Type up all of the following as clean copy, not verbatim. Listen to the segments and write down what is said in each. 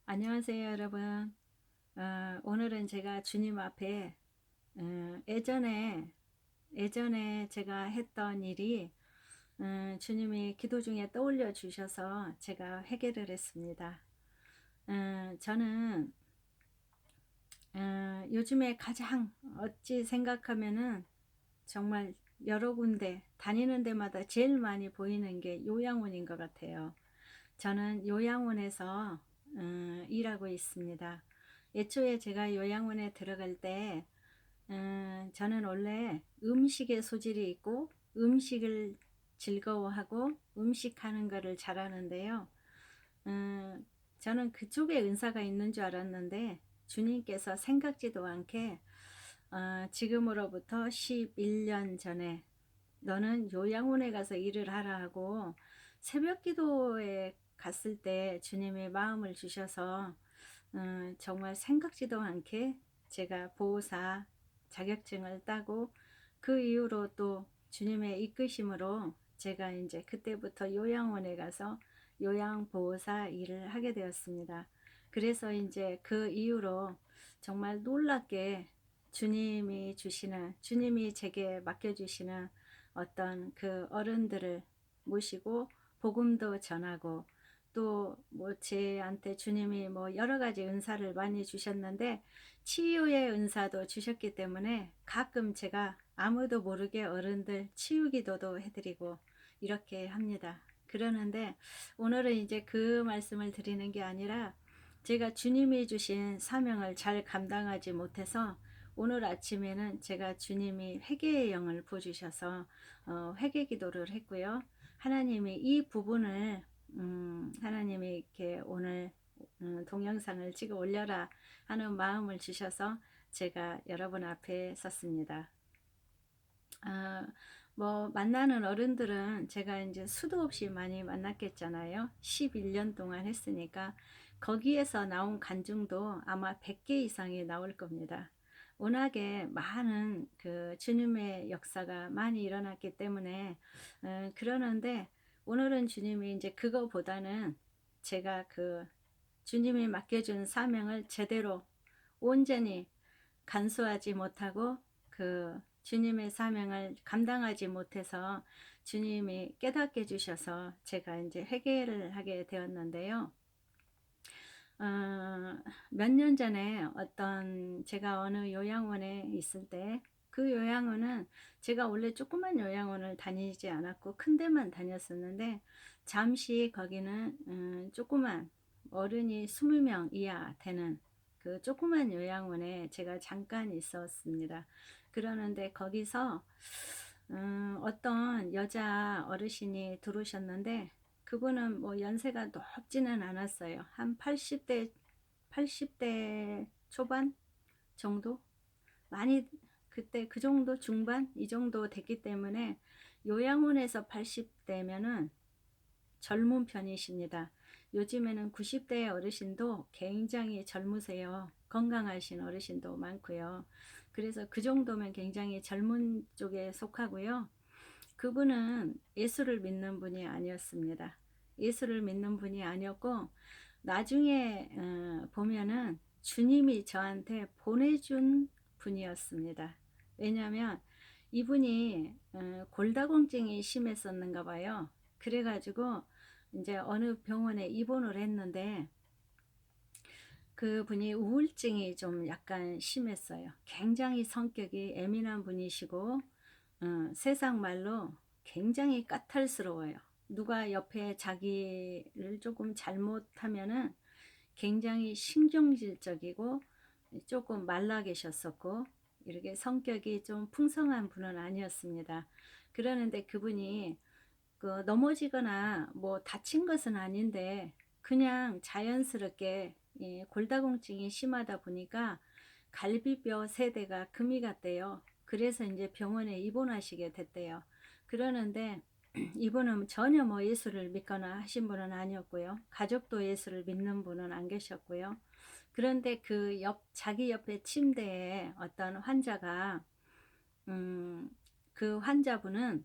안녕하세요, 여러분. 오늘은 제가 주님 앞에 예전에 제가 했던 일이 주님이 기도 중에 떠올려 주셔서 제가 회개를 했습니다. 저는 요즘에 가장 어찌 생각하면은 정말 여러 군데 다니는 데마다 제일 많이 보이는 게 요양원인 것 같아요. 저는 요양원에서 일하고 있습니다. 예초에 제가 요양원에 들어갈 때 저는 원래 음식에 소질이 있고 음식을 즐거워하고 음식하는 거를 잘하는데요. 음, 저는 그쪽에 은사가 있는 줄 알았는데 주님께서 생각지도 않게 지금으로부터 11년 전에 너는 요양원에 가서 일을 하라 하고 새벽 기도에 갔을 때 주님의 마음을 주셔서 정말 생각지도 않게 제가 보호사 자격증을 따고 그 이후로 또 주님의 이끄심으로 제가 이제 그때부터 요양원에 가서 요양보호사 일을 하게 되었습니다. 그래서 이제 그 이후로 정말 놀랍게 주님이 제게 맡겨주시는 어떤 그 어른들을 모시고 복음도 전하고 또 뭐 제한테 주님이 뭐 여러 가지 은사를 많이 주셨는데 치유의 은사도 주셨기 때문에 가끔 제가 아무도 모르게 어른들 치유 기도도 해드리고 이렇게 합니다. 그러는데 오늘은 이제 그 말씀을 드리는 게 아니라 제가 주님이 주신 사명을 잘 감당하지 못해서 오늘 아침에는 제가 주님이 회개의 영을 부어주셔서 회개 기도를 했고요. 하나님이 이 부분을 하나님이 이렇게 오늘 동영상을 찍어 올려라 하는 마음을 주셔서 제가 여러분 앞에 섰습니다. 아, 뭐 만나는 어른들은 제가 이제 수도 없이 많이 만났겠잖아요. 11년 동안 했으니까 거기에서 나온 간증도 아마 100개 이상이 나올 겁니다. 워낙에 많은 그 주님의 역사가 많이 일어났기 때문에 그러는데 오늘은 주님이 이제 그거보다는 제가 그 주님이 맡겨준 사명을 제대로 온전히 간수하지 못하고 그 주님의 사명을 감당하지 못해서 주님이 깨닫게 해주셔서 제가 이제 회개를 하게 되었는데요. 어, 몇 년 전에 제가 어느 요양원에 있을 때 그 요양원은 제가 원래 조그만 요양원을 다니지 않았고 큰 데만 다녔었는데 잠시 거기는 조그만 어른이 20명 이하 되는 그 조그만 요양원에 제가 잠깐 있었습니다. 그러는데 거기서 어떤 여자 어르신이 들어오셨는데 그분은 뭐 연세가 높지는 않았어요. 한 80대 초반 정도? 많이, 그때 그 정도 중반? 이 정도 됐기 때문에 요양원에서 80대면은 젊은 편이십니다. 요즘에는 90대 어르신도 굉장히 젊으세요. 건강하신 어르신도 많고요. 그래서 그 정도면 굉장히 젊은 쪽에 속하고요. 그분은 예수를 믿는 분이 아니었습니다. 예수를 믿는 분이 아니었고 나중에 보면은 주님이 저한테 보내준 분이었습니다. 왜냐하면 이분이 골다공증이 심했었는가 봐요. 그래가지고 이제 어느 병원에 입원을 했는데 그분이 우울증이 좀 약간 심했어요. 굉장히 성격이 예민한 분이시고 세상 말로 굉장히 까탈스러워요. 누가 옆에 자기를 조금 잘못하면은 굉장히 신경질적이고 조금 말라 계셨었고 이렇게 성격이 좀 풍성한 분은 아니었습니다. 그러는데 그분이 그 넘어지거나 뭐 다친 것은 아닌데 그냥 자연스럽게 골다공증이 심하다 보니까 갈비뼈 세대가 금이 갔대요. 그래서 이제 병원에 입원하시게 됐대요. 그러는데 이분은 전혀 뭐 예수를 믿거나 하신 분은 아니었고요. 가족도 예수를 믿는 분은 안 계셨고요. 그런데 자기 옆에 침대에 어떤 환자가, 그 환자분은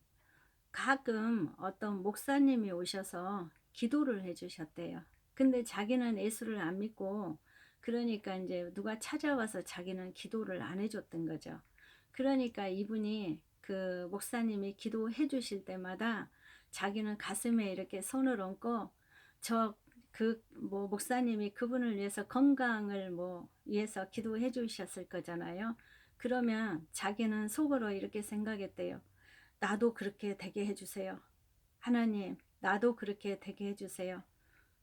가끔 어떤 목사님이 오셔서 기도를 해주셨대요. 근데 자기는 예수를 안 믿고 그러니까 인제 누가 찾아와서 자기는 기도를 안 해 줬던 거죠. 그러니까 이분이 그 목사님이 기도해 주실 때마다 자기는 가슴에 이렇게 손을 얹고 저 그 뭐 목사님이 그분을 위해서 건강을 뭐 위해서 기도해 주셨을 거잖아요. 그러면 자기는 속으로 이렇게 생각했대요. '나도 그렇게 되게 해 주세요. 하나님 나도 그렇게 되게 해 주세요.'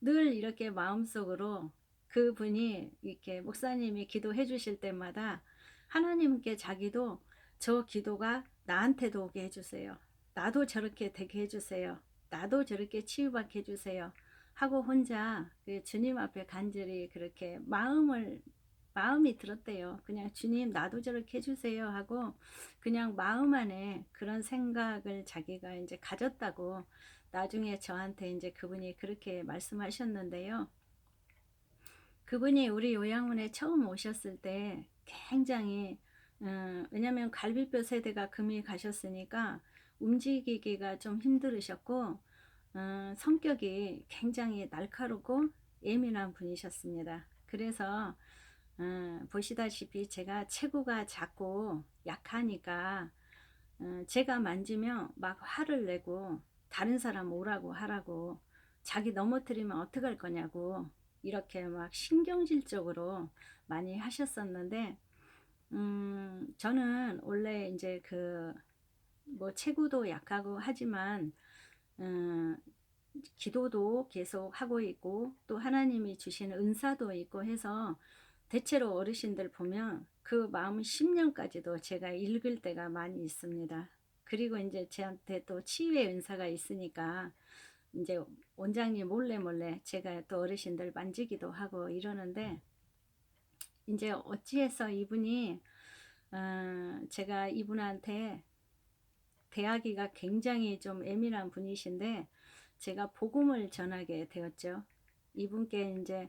늘 이렇게 마음속으로 그분이 이렇게 목사님이 기도해 주실 때마다 하나님께 자기도 '저 기도가 나한테도 오게 해 주세요. 나도 저렇게 되게 해 주세요. 나도 저렇게 치유받게 해 주세요.' 하고 혼자 그 주님 앞에 간절히 그렇게 마음이 들었대요. 그냥 '주님 나도 저렇게 해 주세요.' 하고 그냥 마음 안에 그런 생각을 자기가 인제 가졌다고 나중에 저한테 인제 그분이 그렇게 말씀하셨는데요. 그분이 우리 요양원에 처음 오셨을 때 굉장히 왜냐면 갈비뼈 세대가 금이 가셨으니까 움직이기가 좀 힘들으셨고 성격이 굉장히 날카롭고 예민한 분이셨습니다. 그래서 보시다시피 제가 체구가 작고 약하니까 제가 만지면 막 화를 내고 다른 사람 오라고 하라고 자기 넘어뜨리면 어떡할 거냐고 이렇게 막 신경질적으로 많이 하셨었는데 저는 원래 인제 그 뭐 체구도 약하고 하지만 음 기도도 계속 하고 있고 또 하나님이 주시는 은사도 있고 해서 대체로 어르신들 보면 그 마음 심령까지도 제가 읽을 때가 많이 있습니다. 그리고 인제 저한테 또 치유의 은사가 있으니까 인제 원장님 몰래 몰래 제가 또 어르신들 만지기도 하고 이러는데 인제 어찌해서 이분이 제가 이분한테 대하기가 굉장히 좀 예민한 분이신데 제가 복음을 전하게 되었죠. 이분께 인제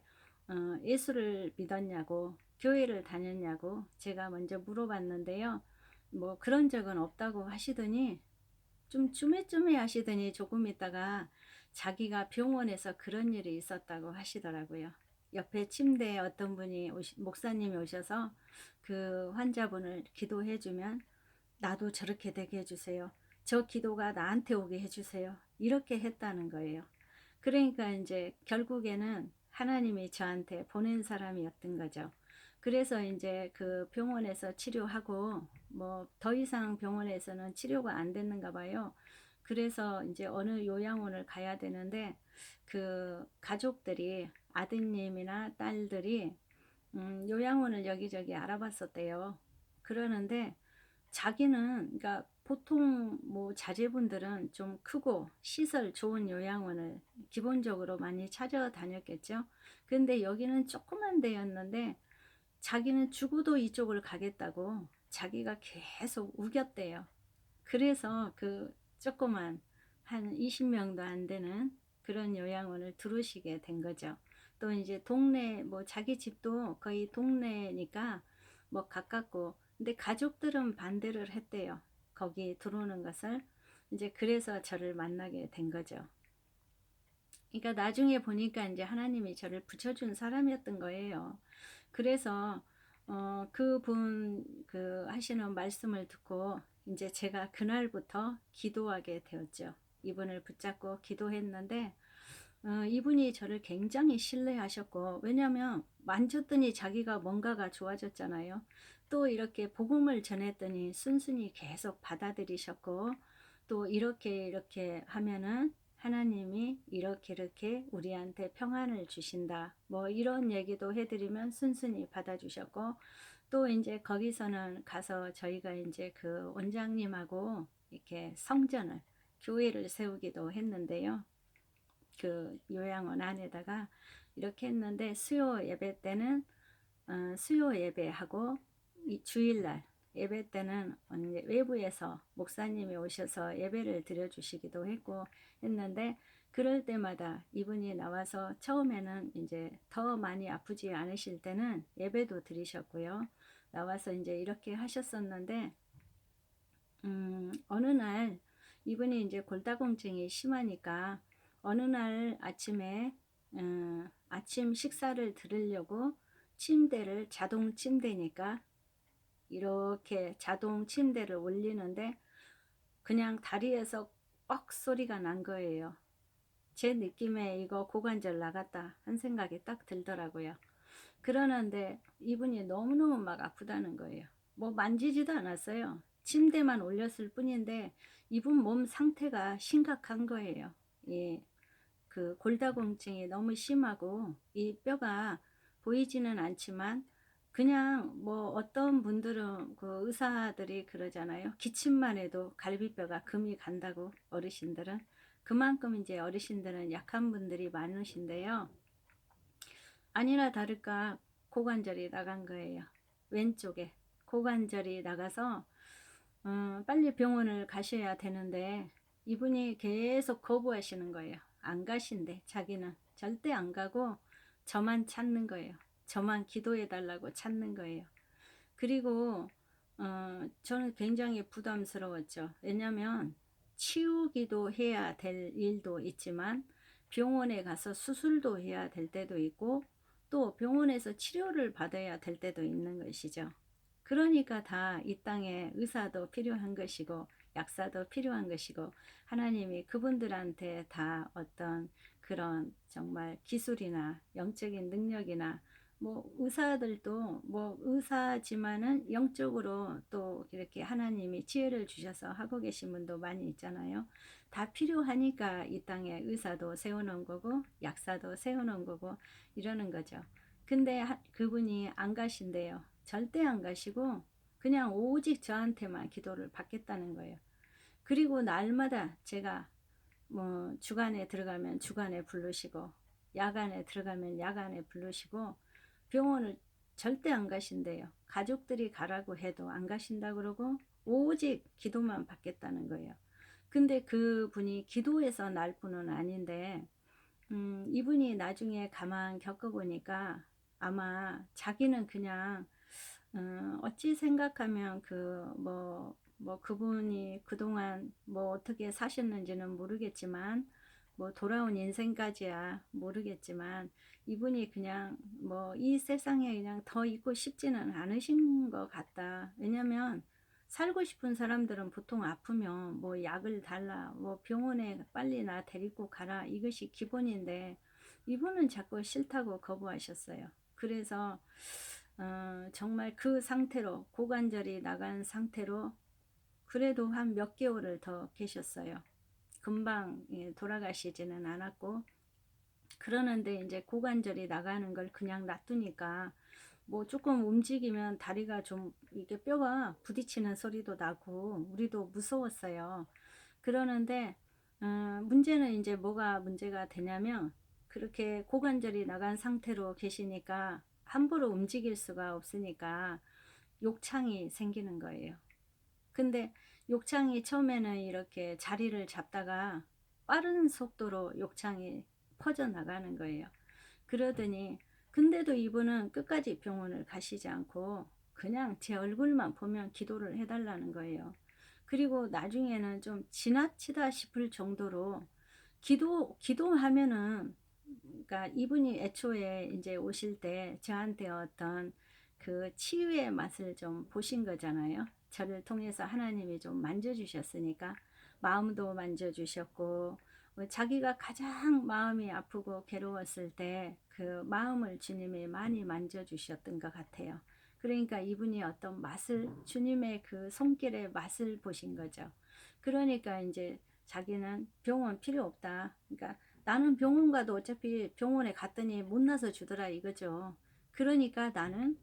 예수를 믿었냐고 교회를 다녔냐고 제가 먼저 물어봤는데요. 뭐 그런 적은 없다고 하시더니 좀 쭈뼛쭈뼛 하시더니 조금 있다가 자기가 병원에서 그런 일이 있었다고 하시더라고요. 옆에 침대에 어떤 분이 목사님이 오셔서 그 환자분을 기도해 주면 "나도 저렇게 되게 해 주세요. 저 기도가 나한테 오게 해 주세요." 이렇게 했다는 거예요. 그러니까 인제 결국에는 하나님이 저한테 보낸 사람이었던 거죠. 그래서 인제 그 병원에서 치료하고 뭐 더 이상 병원에서는 치료가 안 됐는가 봐요. 그래서 인제 어느 요양원을 가야 되는데 그 가족들이 아드님이나 딸들이 요양원을 여기저기 알아봤었대요. 그러는데 자기는 그러니까 보통 뭐 자제분들은 좀 크고 시설 좋은 요양원을 기본적으로 많이 찾아다녔겠죠. 근데 여기는 조그만 데였는데 자기는 죽어도 이쪽을 가겠다고 자기가 계속 우겼대요. 그래서 그 조그만 한 20 명도 안 되는 그런 요양원을 들어오시게 된 거죠. 또 인제 동네 뭐 자기 집도 거의 동네니까 뭐 가깝고 근데 가족들은 반대를 했대요. 거기 들어오는 것을. 인제 그래서 저를 만나게 된 거죠. 그러니까 나중에 보니까 인제 하나님이 저를 붙여준 사람이었던 거예요. 그래서 그분 그 하시는 말씀을 듣고 인제 제가 그날부터 기도하게 되었죠. 이분을 붙잡고 기도했는데 이분이 저를 굉장히 신뢰하셨고 왜냐면 만졌더니 자기가 뭔가가 좋아졌잖아요. 또 이렇게 복음을 전했더니 순순히 계속 받아들이셨고 또 이렇게 하면은 하나님이 이렇게 우리한테 평안을 주신다. 뭐 이런 얘기도 해 드리면 순순히 받아 주셨고 또 인제 거기서는 가서 저희가 인제 그 원장님하고 이렇게 성전을 교회를 세우기도 했는데요. 그 요양원 안에다가 이렇게 했는데 수요 예배 때는 수요 예배하고 이 주일날 예배 때는 언니 외부에서 목사님이 오셔서 예배를 드려 주시기도 했고 했는데 그럴 때마다 이분이 나와서 처음에는 인제 더 많이 아프지 않으실 때는 예배도 드리셨고요. 나와서 인제 이렇게 하셨었는데 어느 날 이분이 인제 골다공증이 심하니까 어느 날 아침에 아침 식사를 들으려고 침대를 자동 침대니까 이렇게 자동 침대를 올리는데 그냥 다리에서 뻑 소리가 난 거예요. 제 느낌에 이거 고관절 나갔다 한 생각이 딱 들더라고요. 그러는데 이분이 너무너무 막 아프다는 거예요. 뭐 만지지도 않았어요. 침대만 올렸을 뿐인데 이분 몸 상태가 심각한 거예요. 예, 그 골다공증이 너무 심하고 이 뼈가 보이지는 않지만 그냥 뭐 어떤 분들은 그 의사들이 그러잖아요. 기침만 해도 갈비뼈가 금이 간다고 어르신들은. 그만큼 이제 어르신들은 약한 분들이 많으신데요. 아니나 다를까 고관절이 나간 거예요. 왼쪽에 고관절이 나가서 빨리 병원을 가셔야 되는데 이분이 계속 거부하시는 거예요. 안 가신대. 자기는 절대 안 가고 저만 찾는 거예요. 저만 기도해 달라고 찾는 거예요. 그리고 저는 굉장히 부담스러웠죠. 왜냐면 치우기도 해야 될 일도 있지만 병원에 가서 수술도 해야 될 때도 있고 또 병원에서 치료를 받아야 될 때도 있는 것이죠. 그러니까 다 이 땅에 의사도 필요한 것이고 약사도 필요한 것이고 하나님이 그분들한테 다 어떤 그런 정말 기술이나 영적인 능력이나 뭐 의사들도 뭐 의사지만은 영적으로 또 이렇게 하나님이 지혜를 주셔서 하고 계신 분도 많이 있잖아요. 다 필요하니까 이 땅에 의사도 세워놓은 거고 약사도 세워놓은 거고 이러는 거죠. 근데 그분이 안 가신대요. 절대 안 가시고 그냥 오직 저한테만 기도를 받겠다는 거예요. 그리고 날마다 제가 뭐 주간에 들어가면 주간에 부르시고 야간에 들어가면 야간에 부르시고 병원을 절대 안 가신대요. 가족들이 가라고 해도 안 가신다 그러고 오직 기도만 받겠다는 거예요. 근데 그분이 기도해서 날 분은 아닌데 이분이 나중에 가만 겪어보니까 아마 자기는 그냥 어찌 생각하면 뭐 그분이 그동안 뭐 어떻게 사셨는지는 모르겠지만 뭐 돌아온 인생까지야 모르겠지만 이분이 그냥 뭐 이 세상에 그냥 더 있고 싶지는 않으신 것 같다. 왜냐면 살고 싶은 사람들은 보통 아프면 뭐 약을 달라, 뭐 병원에 빨리 나 데리고 가라, 이것이 기본인데 이분은 자꾸 싫다고 거부하셨어요. 그래서 정말 그 상태로 고관절이 나간 상태로 그래도 한 몇 개월을 더 계셨어요. 금방 돌아가시지는 않았고 그러는데 이제 고관절이 나가는 걸 그냥 놔두니까 뭐 조금 움직이면 다리가 좀 이게 뼈가 부딪히는 소리도 나고 우리도 무서웠어요. 그러는데 문제는 이제 뭐가 문제가 되냐면 그렇게 고관절이 나간 상태로 계시니까 함부로 움직일 수가 없으니까 욕창이 생기는 거예요. 근데 욕창이 처음에는 이렇게 자리를 잡다가 빠른 속도로 욕창이 퍼져나가는 거예요. 그러더니 근데도 이분은 끝까지 병원을 가시지 않고 그냥 제 얼굴만 보면 기도를 해달라는 거예요. 그리고 나중에는 좀 지나치다 싶을 정도로 기도하면은 그러니까 이분이 애초에 이제 오실 때 저한테 어떤 그 치유의 맛을 좀 보신 거잖아요. 저를 통해서 하나님이 좀 만져주셨으니까 마음도 만져주셨고 자기가 가장 마음이 아프고 괴로웠을 때 그 마음을 주님이 많이 만져주셨던 것 같아요. 그러니까 이분이 어떤 맛을 주님의 그 손길의 맛을 보신 거죠. 그러니까 이제 자기는 병원 필요 없다. 그러니까 나는 병원 가도 어차피 병원에 갔더니 못 나서 주더라 이거죠. 그러니까 나는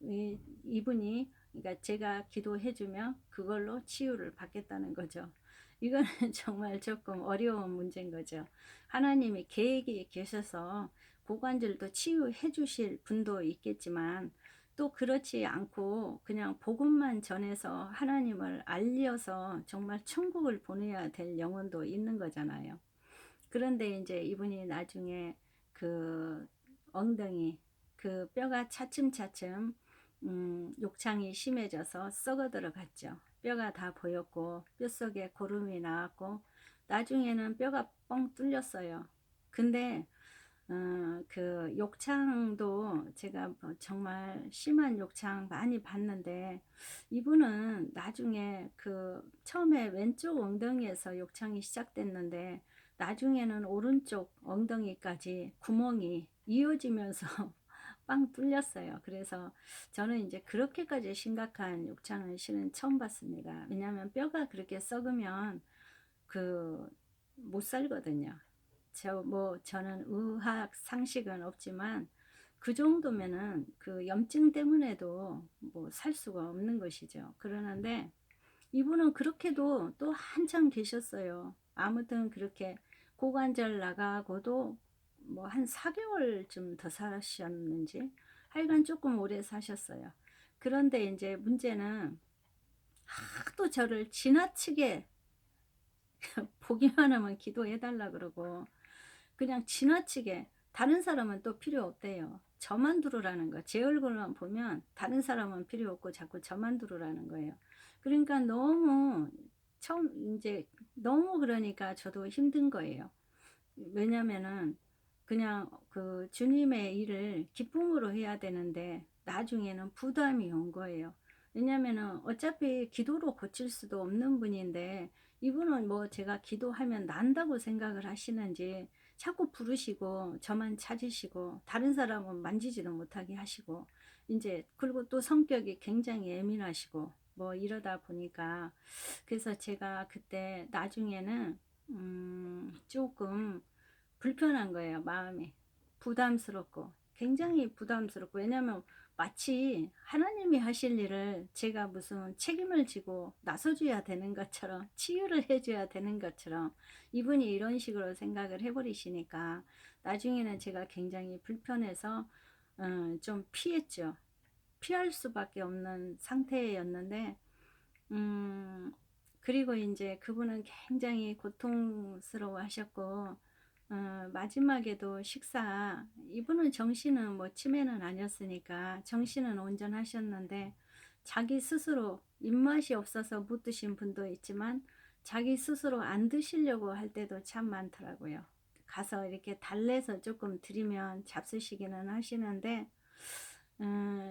이분이 그러니까 제가 기도해주면 그걸로 치유를 받겠다는 거죠. 이거는 정말 조금 어려운 문제인 거죠. 하나님이 계획이 계셔서 고관절도 치유해 주실 분도 있겠지만 또 그렇지 않고 그냥 복음만 전해서 하나님을 알려서 정말 천국을 보내야 될 영혼도 있는 거잖아요. 그런데 이제 이분이 나중에 그 엉덩이 그 뼈가 차츰차츰 욕창이 심해져서 썩어 들어갔죠. 뼈가 다 보였고 뼛속에 고름이 나왔고 나중에는 뼈가 뻥 뚫렸어요. 근데 그 욕창도 제가 뭐 정말 심한 욕창 많이 받는데, 이분은 나중에 그 처음에 왼쪽 엉덩이에서 욕창이 시작됐는데 나중에는 오른쪽 엉덩이까지 구멍이 이어지면서 빵 뚫렸어요. 그래서 저는 이제 그렇게까지 심각한 욕창은 실은 처음 봤습니다. 왜냐하면 뼈가 그렇게 썩으면 그 못 살거든요. 저는 의학 상식은 없지만 그 정도면은 그 염증 때문에도 뭐 살 수가 없는 것이죠. 그러는데 이분은 그렇게도 또 한참 계셨어요. 아무튼 그렇게 고관절 나가고도 뭐 한 4개월쯤 더 사셨는지 하여간 조금 오래 사셨어요. 그런데 이제 문제는 하도 저를 지나치게 보기만 하면 기도해달라 그러고 그냥 지나치게, 다른 사람은 또 필요 없대요. 저만 들으라는 거. 제 얼굴만 보면 다른 사람은 필요 없고 자꾸 저만 들으라는 거예요. 그러니까 너무 처음 이제 너무, 그러니까 저도 힘든 거예요. 왜냐면은 그냥 그 주님의 일을 기쁨으로 해야 되는데 나중에는 부담이 온 거예요. 왜냐면은 어차피 기도로 고칠 수도 없는 분인데 이분은 뭐 제가 기도하면 난다고 생각을 하시는지 자꾸 부르시고 저만 찾으시고 다른 사람은 만지지도 못하게 하시고, 이제 그리고 또 성격이 굉장히 예민하시고 뭐 이러다 보니까, 그래서 제가 그때 나중에는 조금 불편한 거예요. 마음이 부담스럽고, 굉장히 부담스럽고. 왜냐면 마치 하나님이 하실 일을 제가 무슨 책임을 지고 나서줘야 되는 것처럼, 치유를 해줘야 되는 것처럼 이분이 이런 식으로 생각을 해버리시니까 나중에는 제가 굉장히 불편해서 좀 피했죠. 피할 수밖에 없는 상태였는데, 음, 그리고 이제 그분은 굉장히 고통스러워 하셨고, 마지막에도 식사, 이분은 정신은 뭐 치매는 아니었으니까 정신은 온전하셨는데, 자기 스스로 입맛이 없어서 못 드신 분도 있지만, 자기 스스로 안 드시려고 할 때도 참 많더라고요. 가서 이렇게 달래서 조금 드리면 잡수시기는 하시는데,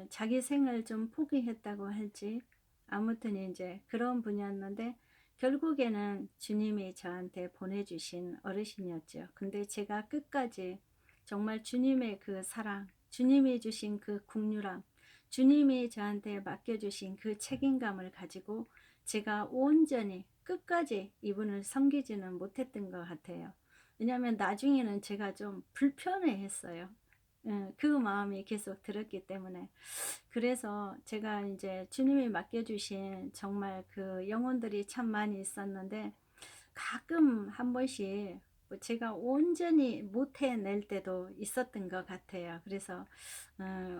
자기 생을 좀 포기했다고 할지, 아무튼 이제 그런 분이었는데 결국에는 주님이 저한테 보내주신 어르신이었죠. 근데 제가 끝까지 정말 주님의 그 사랑, 주님이 주신 그 국률함, 주님이 저한테 맡겨주신 그 책임감을 가지고 제가 온전히 끝까지 이분을 섬기지는 못했던 것 같아요. 왜냐하면 나중에는 제가 좀 불편해 했어요. 그 마음이 계속 들었기 때문에. 그래서 제가 이제 주님이 맡겨주신 정말 그 영혼들이 참 많이 있었는데, 가끔 한 번씩 뭐 제가 온전히 못 해낼 때도 있었던 것 같아요. 그래서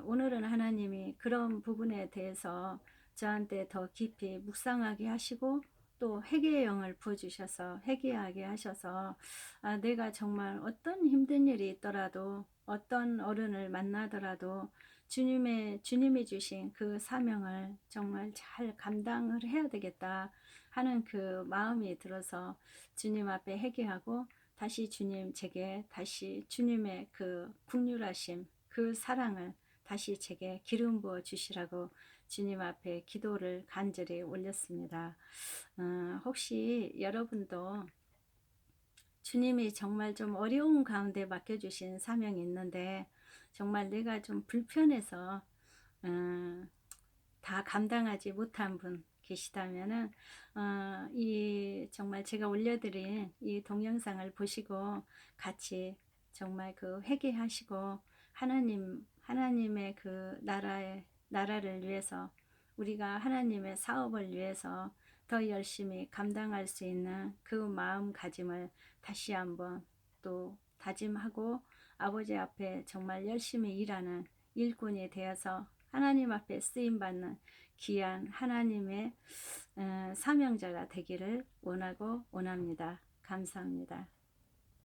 오늘은 하나님이 그런 부분에 대해서 저한테 더 깊이 묵상하게 하시고, 또 회개의 영을 부어주셔서 회개하게 하셔서, 내가 정말 어떤 힘든 일이 있더라도, 어떤 어른을 만나더라도 주님이 주신 그 사명을 정말 잘 감당을 해야 되겠다 하는 그 마음이 들어서 주님 앞에 회개하고, 다시 주님 제게 다시 주님의 그 국률하심, 그 사랑을 다시 제게 기름 부어 주시라고 주님 앞에 기도를 간절히 올렸습니다. 혹시 여러분도 주님이 정말 좀 어려운 가운데 맡겨주신 사명이 있는데 정말 내가 좀 불편해서 다 감당하지 못한 분 계시다면은 이 정말 제가 올려드린 이 동영상을 보시고 같이 정말 그 회개하시고 하나님의 그 나라를 위해서, 우리가 하나님의 사업을 위해서 더 열심히 감당할 수 있는 그 마음가짐을 다시 한번 또 다짐하고, 아버지 앞에 정말 열심히 일하는 일꾼이 되어서 하나님 앞에 쓰임받는 귀한 하나님의 사명자가 되기를 원하고 원합니다. 감사합니다.